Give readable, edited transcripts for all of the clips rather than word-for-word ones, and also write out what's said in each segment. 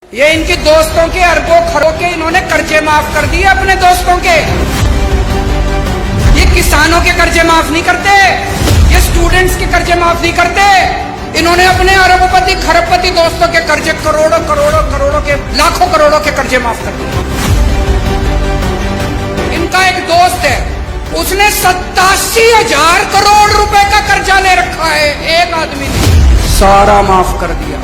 ये इनके दोस्तों के अरबों खरबों के इन्होंने कर्जे माफ कर दिए अपने दोस्तों के। ये किसानों के कर्जे माफ नहीं करते, ये स्टूडेंट्स के कर्जे माफ नहीं करते। इन्होंने अपने अरबपति खरबपति दोस्तों के कर्जे करोड़ों करोड़ों करोड़ों के लाखों करोड़ों के कर्जे माफ कर दिए। इनका एक दोस्त है, उसने 87,000 करोड़ रुपए का कर्जा ले रखा है, एक आदमी ने सारा माफ कर दिया।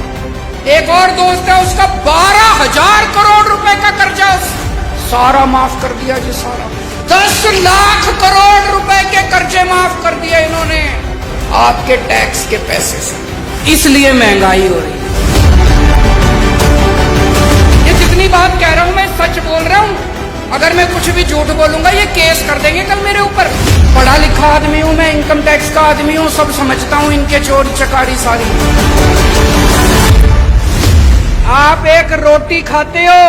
एक और दोस्त है, उसका 12,000 करोड़ रुपए का कर्जा सारा माफ कर दिया जी, सारा 10 लाख करोड़ रुपए के कर्जे माफ कर दिए इन्होंने आपके टैक्स के पैसे से। इसलिए महंगाई हो रही है। ये जितनी बात कह रहा हूं मैं सच बोल रहा हूं। अगर मैं कुछ भी झूठ बोलूंगा ये केस कर देंगे कल मेरे ऊपर। पढ़ा लिखा आदमी हूं मैं, इनकम टैक्स का आदमी हूं, सब समझता हूं इनके चोरी चकारी सारी। आप एक रोटी खाते हो,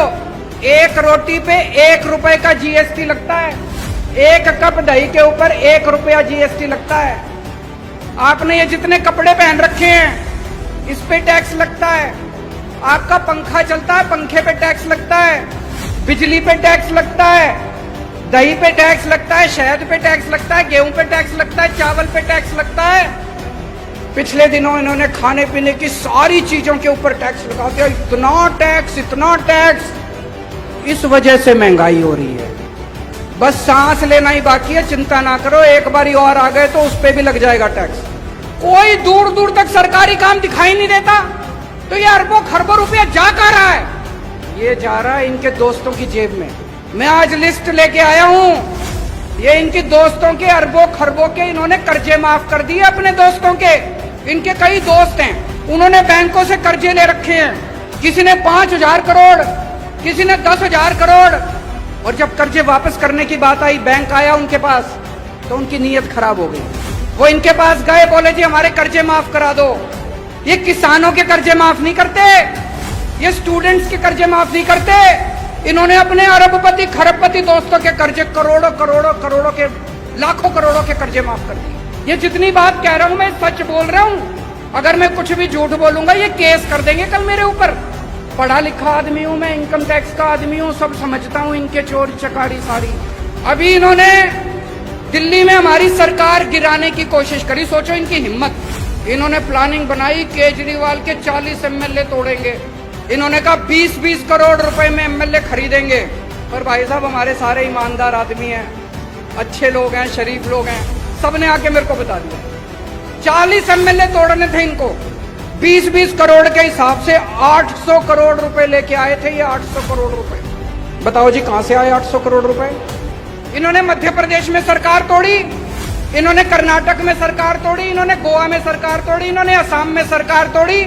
एक रोटी पे 1 रुपए का जीएसटी लगता है। 1 कप दही के ऊपर 1 रुपया जीएसटी लगता है। आपने ये जितने कपड़े पहन रखे हैं इस पे टैक्स लगता है। आपका पंखा चलता है, पंखे पे टैक्स लगता है, बिजली पे टैक्स लगता है, दही पे टैक्स लगता है, शहद पे टैक्स लगता है, गेहूं पे टैक्स लगता है, चावल पे टैक्स लगता है। पिछले दिनों इन्होंने खाने पीने की सारी चीजों के ऊपर टैक्स लगा दिया। इतना टैक्स, इतना टैक्स। इस वजह से महंगाई हो रही है। बस सांस लेना ही बाकी है, चिंता ना करो, एक बारी और आ गए तो उस पे भी लग जाएगा टैक्स। कोई दूर दूर तक सरकारी काम दिखाई नहीं देता, तो ये अरबों खरबों रुपया जा कहाँ रहा है? ये जा रहा है इनके दोस्तों की जेब में। मैं आज लिस्ट लेके आया हूं। ये इनके दोस्तों के अरबों खरबों के इन्होंने कर्जे माफ कर दिए अपने दोस्तों के। इनके कई दोस्त हैं, उन्होंने बैंकों से कर्जे ले रखे हैं। किसी ने 5,000 करोड़, किसी ने 10,000 करोड़। और जब कर्जे वापस करने की बात आई, बैंक आया उनके पास, तो उनकी नीयत खराब हो गई। वो इनके पास गए, बोले जी हमारे कर्जे माफ करा दो। ये किसानों के कर्जे माफ नहीं करते, ये स्टूडेंट्स के कर्जे माफ नहीं करते। इन्होंने अपने अरबपति खरबपति दोस्तों के कर्जे करोड़ों करोड़ों करोड़ों के लाखों करोड़ों के कर्जे माफ कर दिए। ये जितनी बात कह रहा हूं मैं सच बोल रहा हूं। अगर मैं कुछ भी झूठ बोलूंगा ये केस कर देंगे कल मेरे ऊपर। पढ़ा लिखा आदमी हूं मैं, इनकम टैक्स का आदमी हूं, सब समझता हूं इनके चोरी चकारी सारी। अभी इन्होंने दिल्ली में हमारी सरकार गिराने की कोशिश करी, सोचो इनकी हिम्मत। इन्होंने प्लानिंग बनाई, केजरीवाल के 40 एमएलए तोड़ेंगे। इन्होंने कहा 20-20 करोड़ रुपए में एमएलए खरीदेंगे। पर भाई साहब हमारे सारे ईमानदार आदमी हैं, अच्छे लोग हैं, शरीफ लोग हैं, सबने आके मेरे को बता दिया 40 एमएलए तोड़ने थे इनको। 20-20 करोड़ के हिसाब से 800 करोड़ रुपए लेके आए थे ये। 800 करोड़ रुपए बताओ जी कहां से आए 800 करोड़ रुपए? इन्होंने मध्य प्रदेश में सरकार तोड़ी, इन्होंने कर्नाटक में सरकार तोड़ी, इन्होंने गोवा में सरकार तोड़ी, इन्होंने असम में सरकार तोड़ी।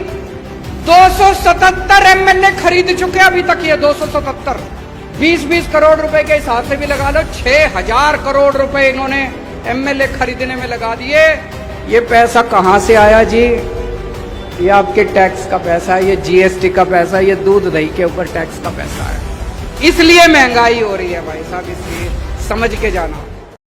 277 एमएलए खरीद चुके अभी तक ये। 277 20-20 करोड़ रुपए के हिसाब से भी लगा लो, 6,000 करोड़ रुपए इन्होंने एमएलए खरीदने में लगा दिए। ये पैसा कहां से आया जी? ये आपके टैक्स का पैसा है, ये जीएसटी का पैसा है, ये दूध दही के ऊपर टैक्स का पैसा है। इसलिए महंगाई हो रही है भाई साहब, इसलिए समझ के जाना।